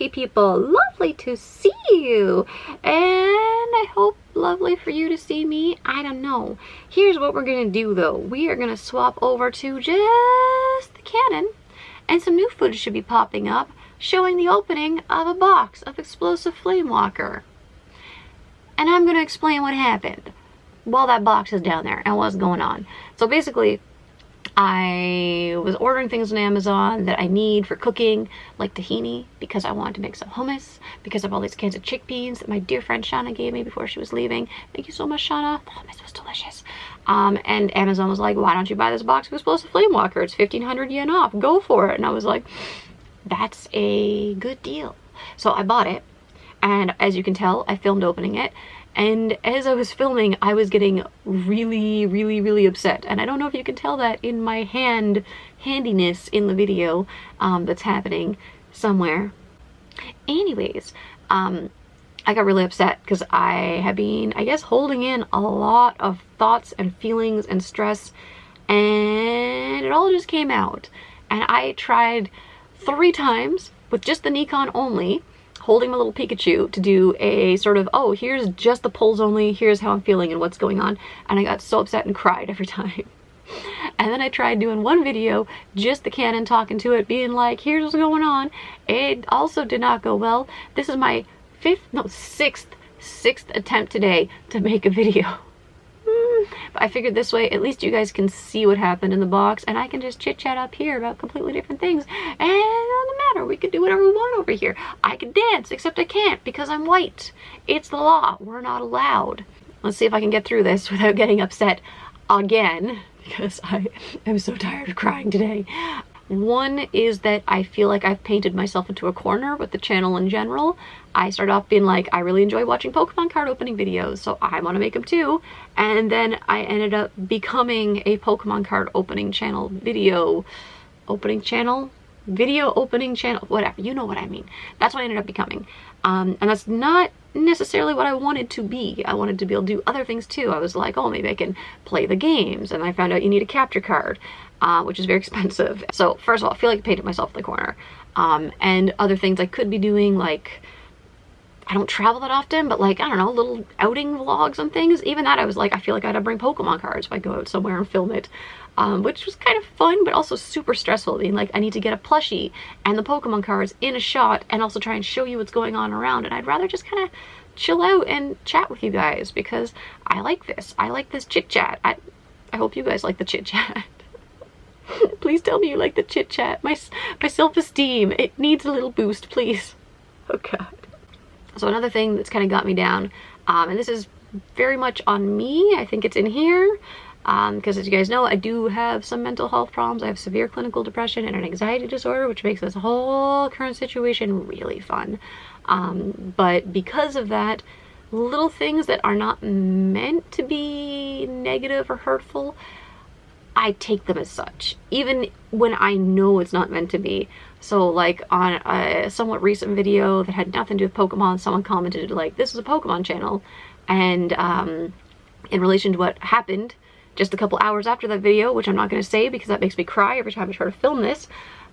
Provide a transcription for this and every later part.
lucky people, lovely to see you. And I hope lovely for you to see me. I don't know. Here's what we're gonna do though. We are gonna swap over to just the Canon, and some new footage should be popping up showing the opening of a box of Explosive Flamewalker. And I'm gonna explain what happened while that box is down there and what's going on. So basically, I was ordering things on Amazon that I need for cooking, like tahini, because I wanted to make some hummus, because of all these cans of chickpeas that my dear friend Shauna gave me before she was leaving. Thank you so much, Shauna. The hummus was delicious. And Amazon was like, why don't you buy this box of Explosive Flamewalker? It's 1,500 yen off. Go for it. And I was like, that's a good deal. So I bought it. And as you can tell, I filmed opening it. And as I was filming, I was getting really upset. And I don't know if you can tell that in my handiness in the video that's happening somewhere. Anyways, I got really upset because I have been, I guess, holding in a lot of thoughts and feelings and stress, and it all just came out. And I tried 3 times with just the Nikon only, holding my little Pikachu, to do a sort of, oh, here's just the pulls only, here's how I'm feeling and what's going on. And I got so upset and cried every time. And then I tried doing one video, just the Canon, talking to it, being like, here's what's going on. It also did not go well. This is my sixth attempt today to make a video. But I figured this way, at least you guys can see what happened in the box, and I can just chit chat up here about completely different things. And it doesn't matter, we could do whatever we want over here. I could dance, except I can't because I'm white. It's the law, we're not allowed. Let's see if I can get through this without getting upset again, because I am so tired of crying today. One is that I feel like I've painted myself into a corner with the channel in general. I started off being like, I really enjoy watching Pokemon card opening videos, so I want to make them too. And then I ended up becoming a Pokemon card opening channel, video opening channel, whatever, you know what I mean. That's what I ended up becoming. And that's not necessarily what I wanted to be. I wanted to be able to do other things too. I was like, oh, maybe I can play the games. And I found out you need a capture card, which is very expensive. So first of all, I feel like I painted myself in the corner. And other things I could be doing, like, I don't travel that often, but like, I don't know, little outing vlogs and things. Even that, I was like, I feel like I had to bring Pokemon cards if I go out somewhere and film it. Which was kind of fun, but also super stressful, being like, I need to get a plushie and the Pokemon cards in a shot and also try and show you what's going on around. And I'd rather just kind of chill out and chat with you guys, because I like this. I like this chit chat. I hope you guys like the chit chat. Please tell me you like the chit chat. My self-esteem, it needs a little boost, please. Oh God. So another thing that's kind of got me down, and this is very much on me, I think it's in here, because as you guys know, I do have some mental health problems. I have severe clinical depression and an anxiety disorder, which makes this whole current situation really fun. But because of that, little things that are not meant to be negative or hurtful, I take them as such, even when I know it's not meant to be. So like on a somewhat recent video that had nothing to do with Pokemon, someone commented like, this is a Pokemon channel. And in relation to what happened just a couple hours after that video, which I'm not going to say because that makes me cry every time I try to film this,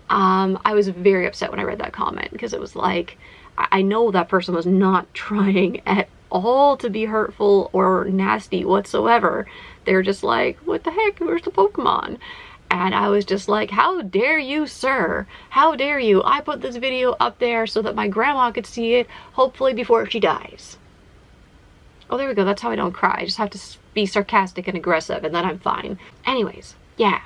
I was very upset when I read that comment, because it was like, I know that person was not trying at all to be hurtful or nasty whatsoever. They're just like, what the heck, where's the Pokemon? And I was just like, how dare you, sir? How dare you? I put this video up there so that my grandma could see it, hopefully before she dies. Oh, there we go. That's how I don't cry. I just have to be sarcastic and aggressive, and then I'm fine. Anyways, yeah.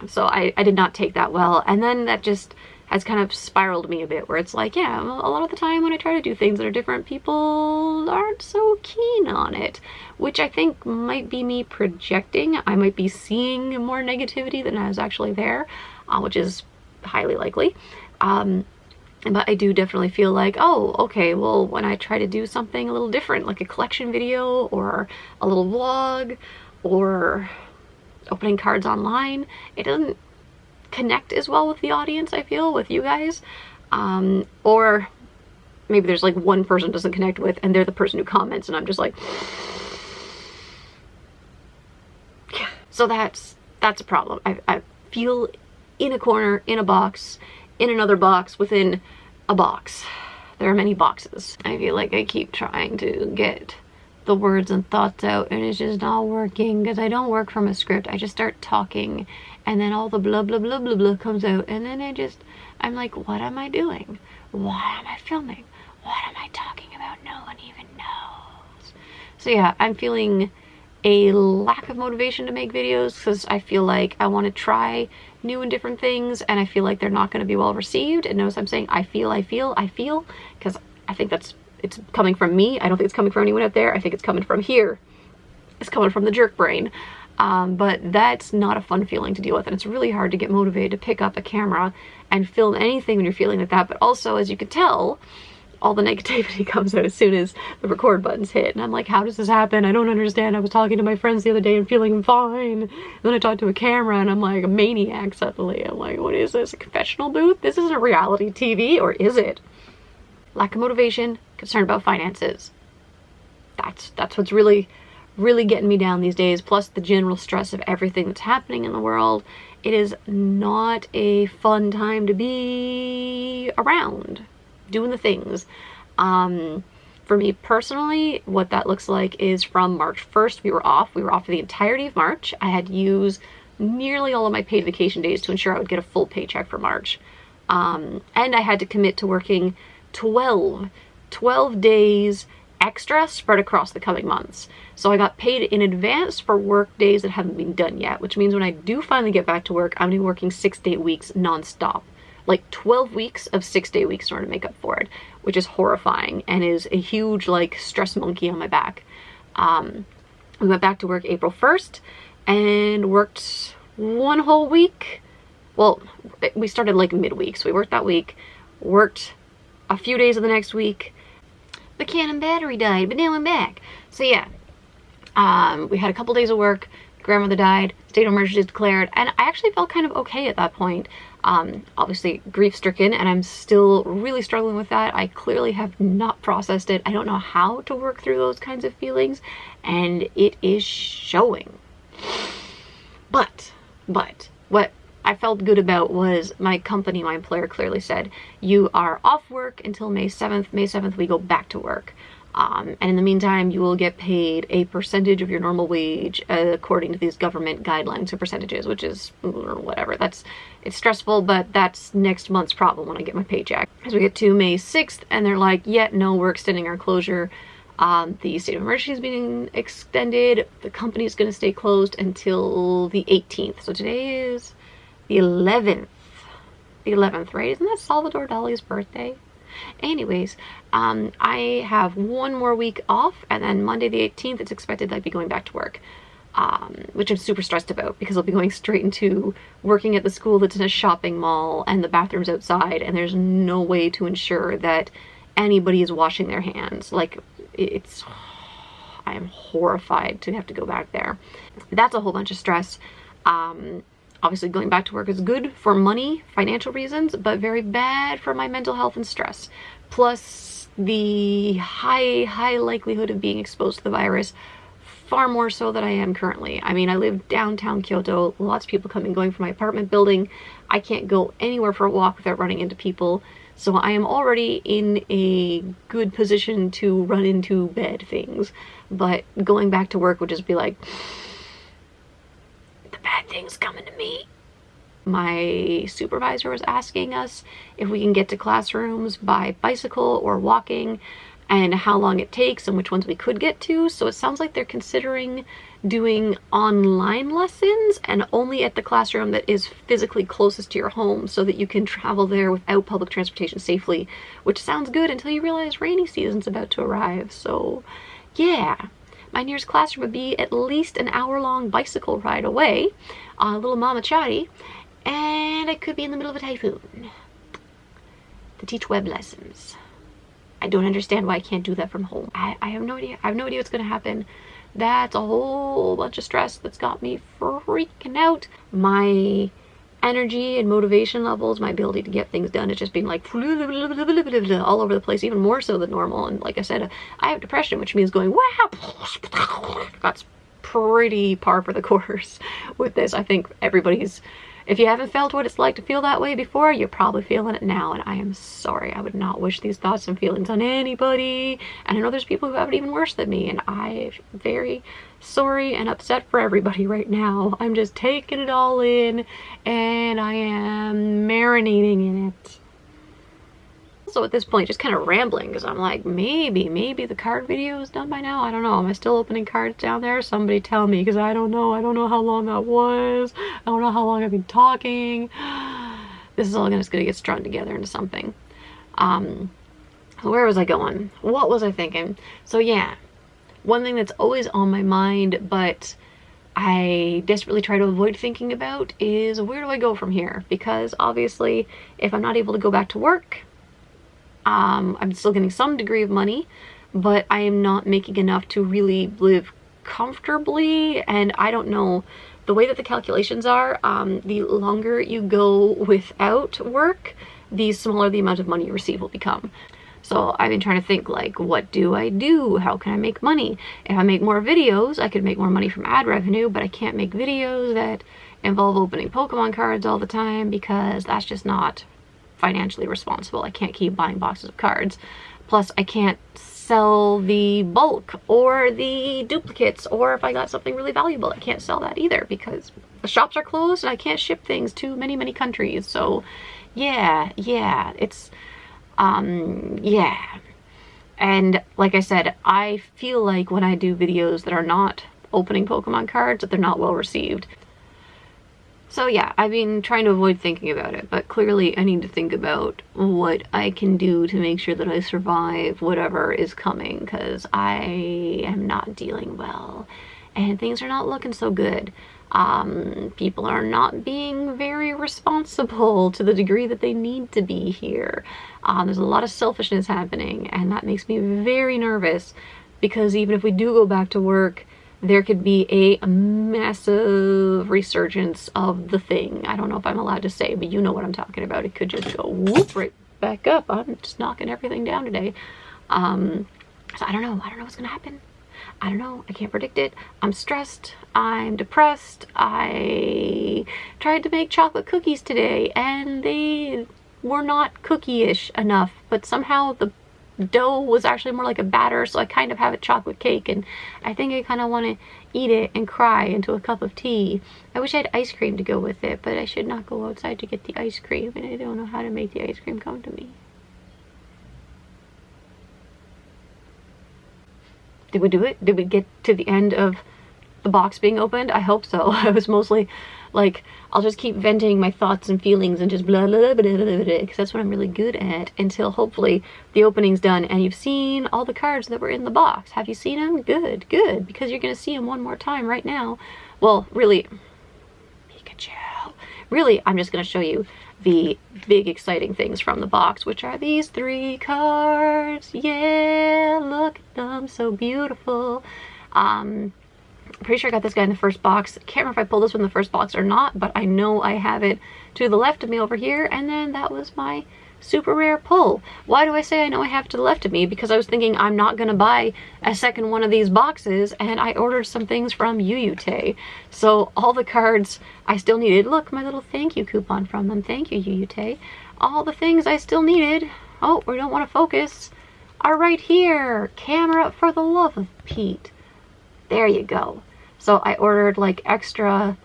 So I did not take that well. And then that just has kind of spiraled me a bit, where it's like, yeah, a lot of the time when I try to do things that are different, people aren't so keen on it, which I think might be me projecting. I might be seeing more negativity than is actually there, which is highly likely. But I do definitely feel like, oh, okay, well, when I try to do something a little different, like a collection video or a little vlog or opening cards online, it doesn't connect as well with the audience, I feel, with you guys. Or maybe there's like one person doesn't connect with, and they're the person who comments, and I'm just like, yeah. So that's a problem. I feel in a corner, in a box, in another box, within a box. there are many boxes. I feel like I keep trying to get the words and thoughts out and it's just not working because I don't work from a script. I just start talking and then all the blah blah blah blah blah comes out and then I'm like, what am I doing? Why am I filming? What am I talking about? No one even knows. So yeah, I'm feeling a lack of motivation to make videos because I feel like I want to try new and different things and I feel like they're not going to be well received. And notice I'm saying I feel because I think it's coming from me. I don't think it's coming from anyone out there. I think it's coming from here. It's coming from the jerk brain. But that's not a fun feeling to deal with, and it's really hard to get motivated to pick up a camera and film anything when you're feeling like that. But also, as you can tell, all the negativity comes out as soon as the record button's hit. And I'm like, how does this happen? I don't understand. I was talking to my friends the other day and feeling fine. And then I talked to a camera and I'm like a maniac suddenly. I'm like, what is this, a confessional booth? This isn't a reality TV, or is it? Lack of motivation, concern about finances. That's what's really getting me down these days, plus the general stress of everything that's happening in the world. It is not a fun time to be around doing the things. For me personally, what that looks like is from March 1st, we were off for the entirety of March. I had to use nearly all of my paid vacation days to ensure I would get a full paycheck for March. And I had to commit to working 12 days extra spread across the coming months. So I got paid in advance for work days that haven't been done yet, which means when I do finally get back to work, I'm gonna be working 6-day weeks non-stop. Like 12 weeks of 6-day weeks in order to make up for it, which is horrifying and is a huge like stress monkey on my back. We went back to work April 1st and worked one whole week. Well, we started like midweek, so we worked that week, worked a few days of the next week. The Canon battery died, but now I'm back. So yeah, we had a couple days of work, grandmother died, state of emergency is declared, and I actually felt kind of okay at that point. Obviously grief-stricken, and I'm still really struggling with that. I clearly have not processed it. I don't know how to work through those kinds of feelings, and it is showing. But what I felt good about was my company, my employer clearly said, you are off work until May 7th. May 7th we go back to work. And in the meantime, you will get paid a percentage of your normal wage according to these government guidelines or percentages, which is whatever. It's stressful, but that's next month's problem when I get my paycheck. As we get to May 6th, and they're like, yeah, no, we're extending our closure. The state of emergency is being extended. The company is going to stay closed until the 18th. So today is the 11th. The 11th, right? Isn't that Salvador Dali's birthday? Anyways, I have one more week off, and then Monday the 18th, it's expected that I'd be going back to work, which I'm super stressed about because I'll be going straight into working at the school that's in a shopping mall and the bathroom's outside, and there's no way to ensure that anybody is washing their hands. Like, I am horrified to have to go back there. That's a whole bunch of stress. Obviously going back to work is good for money, financial reasons, but very bad for my mental health and stress. Plus the high likelihood of being exposed to the virus, far more so than I am currently. I mean, I live downtown Kyoto, lots of people coming and going from my apartment building. I can't go anywhere for a walk without running into people. So I am already in a good position to run into bad things. But going back to work would just be like, bad things coming to me. My supervisor was asking us if we can get to classrooms by bicycle or walking and how long it takes and which ones we could get to. So it sounds like they're considering doing online lessons and only at the classroom that is physically closest to your home so that you can travel there without public transportation safely, which sounds good until you realize rainy season's about to arrive. So yeah. My nearest classroom would be at least an hour-long bicycle ride away, little Mama Chari, and I could be in the middle of a typhoon to teach web lessons. I don't understand why I can't do that from home. I have no idea. I have no idea what's going to happen. That's a whole bunch of stress that's got me freaking out. My energy and motivation levels, my ability to get things done, it's just been like all over the place, even more so than normal. And like I said, I have depression, which means going wow. That's pretty par for the course with this. I think everybody's If you haven't felt what it's like to feel that way before, you're probably feeling it now, and I am sorry. I would not wish these thoughts and feelings on anybody, and I know there's people who have it even worse than me, and I'm very sorry and upset for everybody right now. I'm just taking it all in, and I am marinating in it. So at this point, just kind of rambling, because I'm like, maybe the card video is done by now. I don't know. Am I still opening cards down there? Somebody tell me, because I don't know. I don't know how long that was. I don't know how long I've been talking. This is all just gonna get strung together into something. Where was I going? What was I thinking? So yeah, one thing that's always on my mind, but I desperately try to avoid thinking about, is where do I go from here? Because obviously, if I'm not able to go back to work, I'm still getting some degree of money, but I am not making enough to really live comfortably, and I don't know, the way that the calculations are, the longer you go without work, the smaller the amount of money you receive will become. So I've been trying to think, like, what do I do? How can I make money? If I make more videos, I could make more money from ad revenue, but I can't make videos that involve opening Pokemon cards all the time, because that's just not financially responsible. I can't keep buying boxes of cards. Plus, I can't sell the bulk or the duplicates, or if I got something really valuable, I can't sell that either, because the shops are closed and I can't ship things to many countries. So yeah, it's yeah. And like I said, I feel like when I do videos that are not opening Pokemon cards, that they're not well received. So yeah, I've been trying to avoid thinking about it, but clearly I need to think about what I can do to make sure that I survive whatever is coming, because I am not dealing well and things are not looking so good. People are not being very responsible to the degree that they need to be here. There's a lot of selfishness happening, and that makes me very nervous, because even if we do go back to work, there could be a massive resurgence of the thing. I don't know if I'm allowed to say, but you know what I'm talking about. It could just go whoop right back up. I'm just knocking everything down today. So I don't know what's gonna happen. I don't know. I can't predict it. I'm stressed. I'm depressed. I tried to make chocolate cookies today, and they were not cookie-ish enough, but somehow the dough was actually more like a batter, so I kind of have a chocolate cake, and I think I kind of want to eat it and cry into a cup of tea. I wish I had ice cream to go with it, but I should not go outside to get the ice cream, and I don't know how to make the ice cream come to me. Did we do it? Did we get to the end of the box being opened? I hope so. I was mostly like, I'll just keep venting my thoughts and feelings and just blah blah blah blah blah, because that's what I'm really good at, until hopefully the opening's done and you've seen all the cards that were in the box. Have you seen them? Good, because you're gonna see them one more time right now. Well, really, Pikachu. Really, I'm just gonna show you the big exciting things from the box, which are these 3 cards. Yeah, look at them, so beautiful. I'm pretty sure I got this guy in the first box. Can't remember if I pulled this one in the first box or not, but I know I have it to the left of me over here, and then that was my super rare pull. Why do I say I know I have it to the left of me? Because I was thinking I'm not gonna buy a second one of these boxes, and I ordered some things from Yuyute. So all the cards I still needed, look, my little thank you coupon from them. Thank you, Yuyute. All the things I still needed, oh, we don't want to focus, are right here. Camera, for the love of Pete. There you go. So I ordered like extra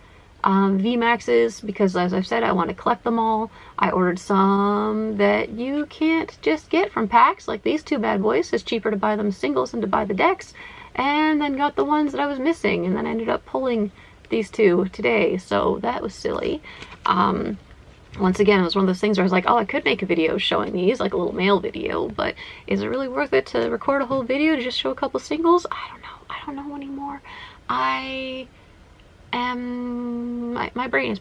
VMAXs, because as I've said, I want to collect them all. I ordered some that you can't just get from packs, like these 2 bad boys. It's cheaper to buy them singles than to buy the decks. And then got the ones that I was missing, and then I ended up pulling these 2 today, so that was silly. Once again, it was one of those things where I was like, oh, I could make a video showing these, like a little mail video, but is it really worth it to record a whole video to just show a couple singles? I don't know anymore. I am, my brain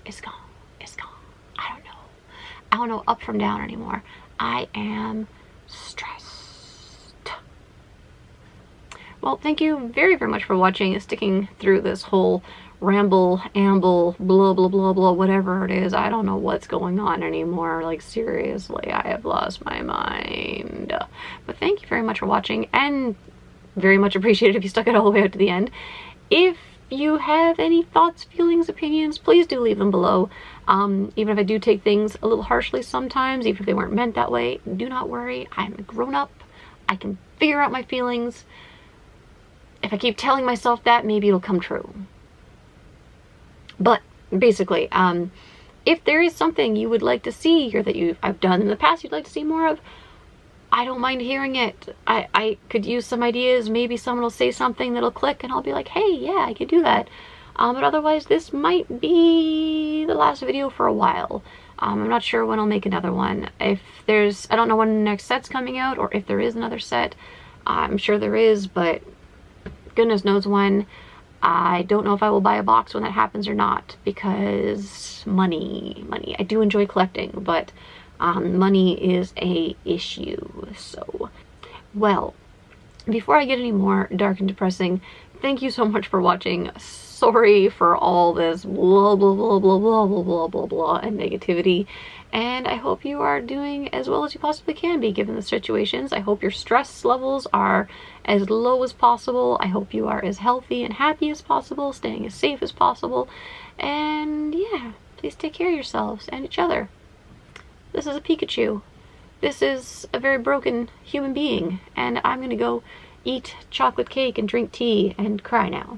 is gone. I don't know up from down anymore. I am stressed. Well, thank you very much for watching and sticking through this whole ramble, amble, blah blah blah blah, whatever it is. I don't know what's going on anymore. Like, seriously, I have lost my mind. But thank you very much for watching, and very much appreciated if you stuck it all the way out to the end. If you have any thoughts, feelings, opinions, please do leave them below. Even if I do take things a little harshly sometimes, even if they weren't meant that way, do not worry. I'm a grown-up. I can figure out my feelings. If I keep telling myself that, maybe it'll come true. But basically, if there is something you would like to see or that I've done in the past you'd like to see more of, I don't mind hearing it. I could use some ideas. Maybe someone will say something that'll click and I'll be like, hey, yeah, I could do that. But otherwise, this might be the last video for a while. I'm not sure when I'll make another one. I don't know when the next set's coming out or if there is another set. I'm sure there is, but goodness knows when. I don't know if I will buy a box when that happens or not, because money. I do enjoy collecting, but money is a issue. So, well, before I get any more dark and depressing, thank you so much for watching. Sorry for all this blah blah blah blah blah blah blah blah blah and negativity, and I hope you are doing as well as you possibly can be given the situations. I hope your stress levels are as low as possible. I hope you are as healthy and happy as possible, staying as safe as possible, and yeah, please take care of yourselves and each other. This is a Pikachu. This is a very broken human being, and I'm gonna go eat chocolate cake and drink tea and cry now.